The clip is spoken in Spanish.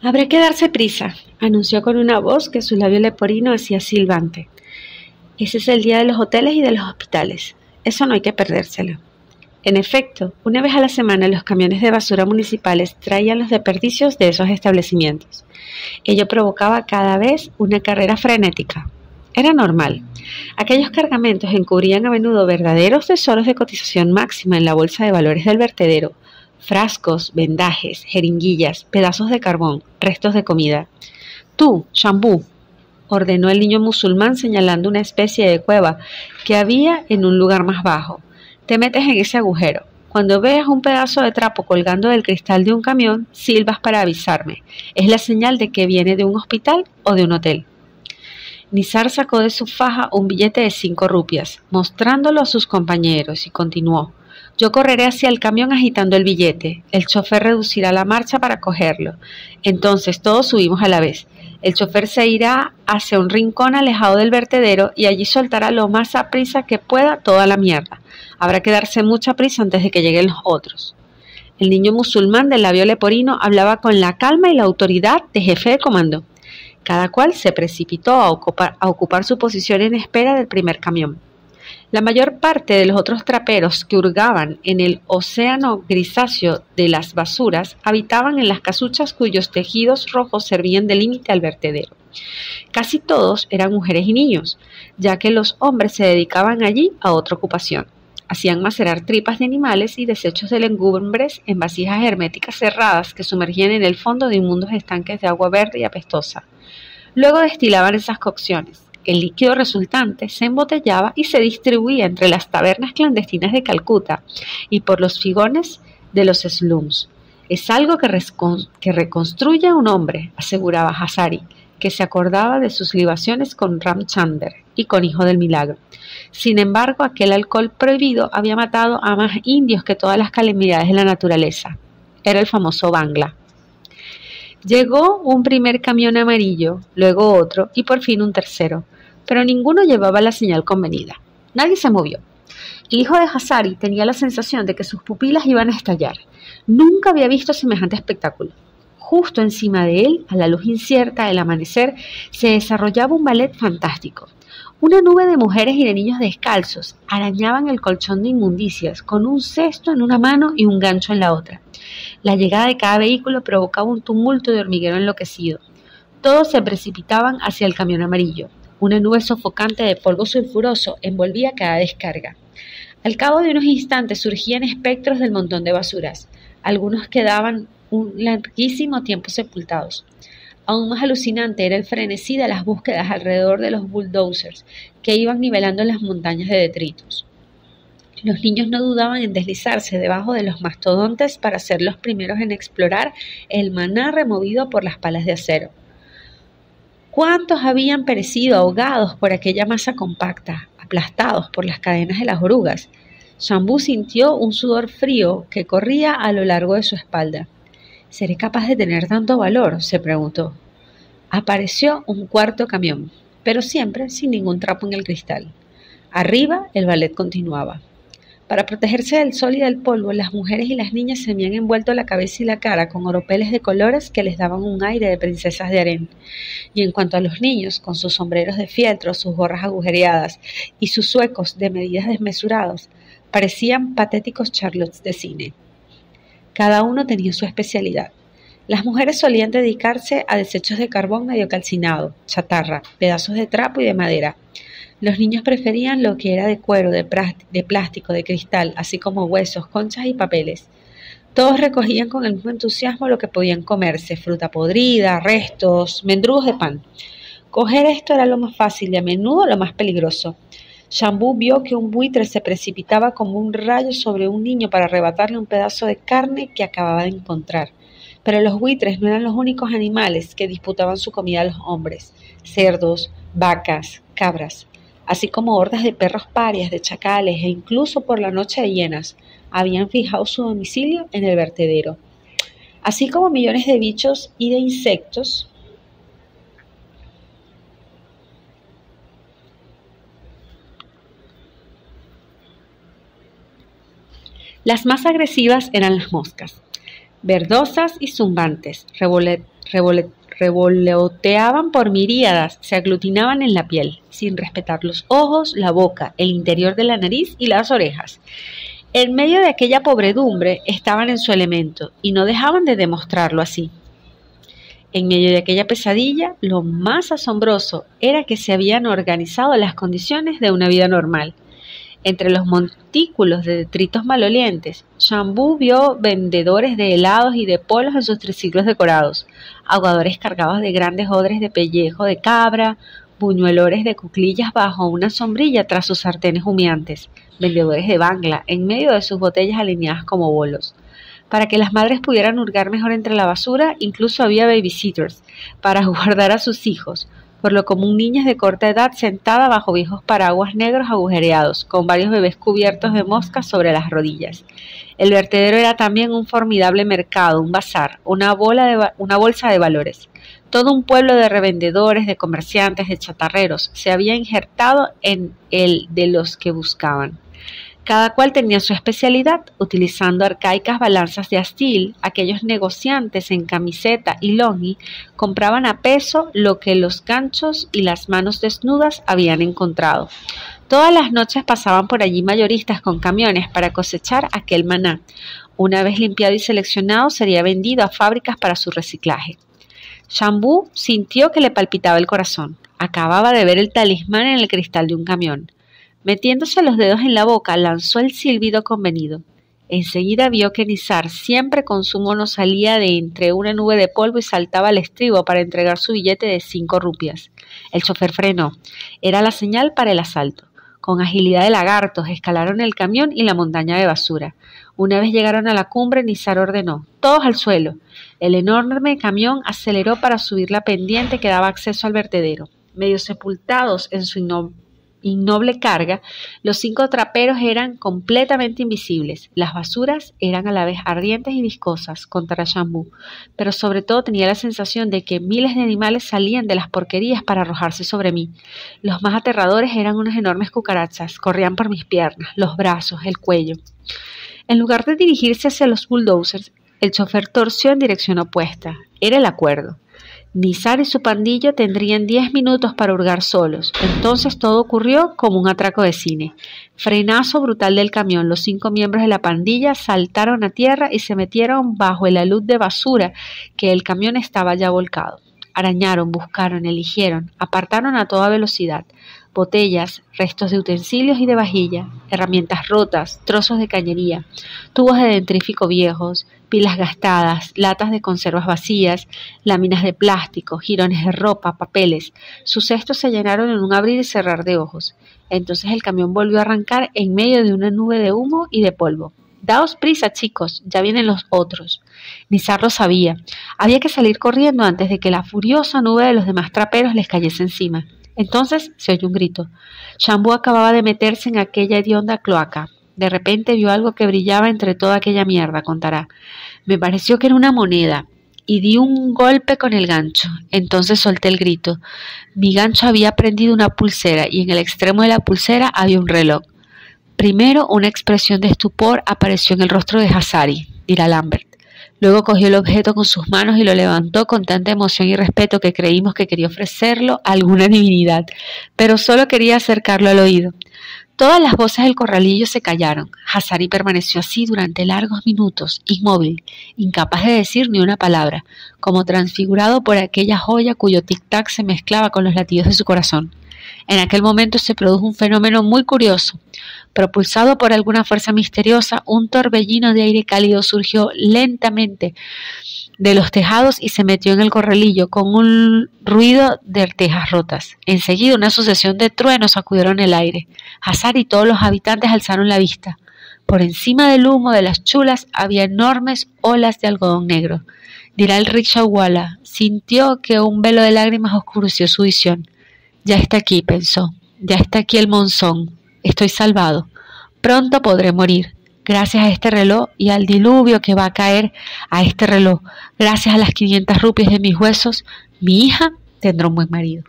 Habrá que darse prisa, anunció con una voz que su labio leporino hacía silbante. Ese es el día de los hoteles y de los hospitales. Eso no hay que perdérselo. En efecto, una vez a la semana los camiones de basura municipales traían los desperdicios de esos establecimientos. Ello provocaba cada vez una carrera frenética. Era normal. Aquellos cargamentos encubrían a menudo verdaderos tesoros de cotización máxima en la bolsa de valores del vertedero. Frascos, vendajes, jeringuillas, pedazos de carbón, restos de comida. Tú, Shambhu, ordenó el niño musulmán señalando una especie de cueva que había en un lugar más bajo. Te metes en ese agujero. Cuando veas un pedazo de trapo colgando del cristal de un camión, silbas para avisarme. Es la señal de que viene de un hospital o de un hotel. Nizar sacó de su faja un billete de 5 rupias, mostrándolo a sus compañeros, y continuó. Yo correré hacia el camión agitando el billete. El chofer reducirá la marcha para cogerlo. Entonces todos subimos a la vez. El chofer se irá hacia un rincón alejado del vertedero y allí soltará lo más a prisa que pueda toda la mierda. Habrá que darse mucha prisa antes de que lleguen los otros. El niño musulmán del labio leporino hablaba con la calma y la autoridad de jefe de comando. Cada cual se precipitó a ocupar su posición en espera del primer camión. La mayor parte de los otros traperos que hurgaban en el océano grisáceo de las basuras habitaban en las casuchas cuyos tejidos rojos servían de límite al vertedero. Casi todos eran mujeres y niños, ya que los hombres se dedicaban allí a otra ocupación. Hacían macerar tripas de animales y desechos de legumbres en vasijas herméticas cerradas que sumergían en el fondo de inmundos estanques de agua verde y apestosa. Luego destilaban esas cocciones. El líquido resultante se embotellaba y se distribuía entre las tabernas clandestinas de Calcuta y por los figones de los slums. Es algo que reconstruye a un hombre, aseguraba Hazari, que se acordaba de sus libaciones con Ramchander y con Hijo del Milagro. Sin embargo, aquel alcohol prohibido había matado a más indios que todas las calamidades de la naturaleza. Era el famoso Bangla. Llegó un primer camión amarillo, luego otro y por fin un tercero, pero ninguno llevaba la señal convenida. Nadie se movió. El hijo de Hazari tenía la sensación de que sus pupilas iban a estallar. Nunca había visto semejante espectáculo. Justo encima de él, a la luz incierta del amanecer, se desarrollaba un ballet fantástico. Una nube de mujeres y de niños descalzos arañaban el colchón de inmundicias, con un cesto en una mano y un gancho en la otra. La llegada de cada vehículo provocaba un tumulto de hormiguero enloquecido. Todos se precipitaban hacia el camión amarillo. Una nube sofocante de polvo sulfuroso envolvía cada descarga. Al cabo de unos instantes surgían espectros del montón de basuras. Algunos quedaban un larguísimo tiempo sepultados. Aún más alucinante era el frenesí de las búsquedas alrededor de los bulldozers que iban nivelando las montañas de detritos. Los niños no dudaban en deslizarse debajo de los mastodontes para ser los primeros en explorar el maná removido por las palas de acero. ¿Cuántos habían perecido ahogados por aquella masa compacta, aplastados por las cadenas de las orugas? Shambhu sintió un sudor frío que corría a lo largo de su espalda. ¿Seré capaz de tener tanto valor?, se preguntó. Apareció un cuarto camión, pero siempre sin ningún trapo en el cristal. Arriba el ballet continuaba. Para protegerse del sol y del polvo, las mujeres y las niñas se habían envuelto la cabeza y la cara con oropeles de colores que les daban un aire de princesas de harén. Y en cuanto a los niños, con sus sombreros de fieltro, sus gorras agujereadas y sus zuecos de medidas desmesurados, parecían patéticos charlots de cine. Cada uno tenía su especialidad. Las mujeres solían dedicarse a desechos de carbón medio calcinado, chatarra, pedazos de trapo y de madera. Los niños preferían lo que era de cuero, de plástico, de cristal, así como huesos, conchas y papeles. Todos recogían con el mismo entusiasmo lo que podían comerse, fruta podrida, restos, mendrugos de pan. Coger esto era lo más fácil y a menudo lo más peligroso. Shambhu vio que un buitre se precipitaba como un rayo sobre un niño para arrebatarle un pedazo de carne que acababa de encontrar. Pero los buitres no eran los únicos animales que disputaban su comida a los hombres. Cerdos, vacas, cabras, así como hordas de perros parias, de chacales e incluso por la noche de hienas, habían fijado su domicilio en el vertedero. Así como millones de bichos y de insectos, las más agresivas eran las moscas. verdosas y zumbantes, revoloteaban por miríadas, se aglutinaban en la piel, sin respetar los ojos, la boca, el interior de la nariz y las orejas. En medio de aquella pobredumbre estaban en su elemento y no dejaban de demostrarlo así. En medio de aquella pesadilla, lo más asombroso era que se habían organizado las condiciones de una vida normal. Entre los montículos de detritos malolientes, Shambu vio vendedores de helados y de polos en sus triciclos decorados, aguadores cargados de grandes odres de pellejo de cabra, buñuelores de cuclillas bajo una sombrilla tras sus sartenes humeantes, vendedores de bangla en medio de sus botellas alineadas como bolos. Para que las madres pudieran hurgar mejor entre la basura, incluso había babysitters para guardar a sus hijos, por lo común niñas de corta edad sentada bajo viejos paraguas negros agujereados, con varios bebés cubiertos de moscas sobre las rodillas. El vertedero era también un formidable mercado, un bazar, una bolsa de valores. Todo un pueblo de revendedores, de comerciantes, de chatarreros se había injertado en el de los que buscaban. Cada cual tenía su especialidad, utilizando arcaicas balanzas de astil. Aquellos negociantes en camiseta y longi compraban a peso lo que los ganchos y las manos desnudas habían encontrado. Todas las noches pasaban por allí mayoristas con camiones para cosechar aquel maná. Una vez limpiado y seleccionado, sería vendido a fábricas para su reciclaje. Shambu sintió que le palpitaba el corazón. Acababa de ver el talismán en el cristal de un camión. Metiéndose los dedos en la boca, lanzó el silbido convenido. Enseguida vio que Nizar, siempre con su mono, salía de entre una nube de polvo y saltaba al estribo para entregar su billete de 5 rupias. El chofer frenó. Era la señal para el asalto. Con agilidad de lagartos escalaron el camión y la montaña de basura. Una vez llegaron a la cumbre, Nizar ordenó: «Todos al suelo». El enorme camión aceleró para subir la pendiente que daba acceso al vertedero. Medio sepultados en su innoble carga, los 5 traperos eran completamente invisibles. Las basuras eran a la vez ardientes y viscosas, contara Shambu, pero sobre todo tenía la sensación de que miles de animales salían de las porquerías para arrojarse sobre mí. Los más aterradores eran unas enormes cucarachas, corrían por mis piernas, los brazos, el cuello. En lugar de dirigirse hacia los bulldozers, el chofer torció en dirección opuesta. Era el acuerdo. Nizar y su pandillo tendrían 10 minutos para hurgar solos. Entonces todo ocurrió como un atraco de cine. Frenazo brutal del camión. Los 5 miembros de la pandilla saltaron a tierra y se metieron bajo el alud de basura que el camión estaba ya volcado. Arañaron, buscaron, eligieron, apartaron a toda velocidad. Botellas, restos de utensilios y de vajilla, herramientas rotas, trozos de cañería, tubos de dentrífico viejos, pilas gastadas, latas de conservas vacías, láminas de plástico, jirones de ropa, papeles. Sus cestos se llenaron en un abrir y cerrar de ojos. Entonces el camión volvió a arrancar en medio de una nube de humo y de polvo. «Daos prisa, chicos, ya vienen los otros». Nizar lo sabía. Había que salir corriendo antes de que la furiosa nube de los demás traperos les cayese encima. Entonces se oyó un grito. Shambu acababa de meterse en aquella hedionda cloaca. De repente vio algo que brillaba entre toda aquella mierda, contará. Me pareció que era una moneda y di un golpe con el gancho. Entonces solté el grito. Mi gancho había prendido una pulsera y en el extremo de la pulsera había un reloj. Primero una expresión de estupor apareció en el rostro de Hazari, dirá Lambert. Luego cogió el objeto con sus manos y lo levantó con tanta emoción y respeto que creímos que quería ofrecerlo a alguna divinidad, pero solo quería acercarlo al oído. Todas las voces del corralillo se callaron. Hazari permaneció así durante largos minutos, inmóvil, incapaz de decir ni una palabra, como transfigurado por aquella joya cuyo tic-tac se mezclaba con los latidos de su corazón. En aquel momento se produjo un fenómeno muy curioso. Propulsado por alguna fuerza misteriosa, un torbellino de aire cálido surgió lentamente de los tejados y se metió en el corralillo con un ruido de tejas rotas. Enseguida una sucesión de truenos sacudieron el aire. Hazari y todos los habitantes alzaron la vista. Por encima del humo de las chulas había enormes olas de algodón negro. Dirá el rickshawala, sintió que un velo de lágrimas oscureció su visión. Ya está aquí, pensó. Ya está aquí el monzón. Estoy salvado. Pronto podré morir. Gracias a este reloj y al diluvio que va a caer a este reloj, gracias a las 500 rupias de mis huesos, mi hija tendrá un buen marido.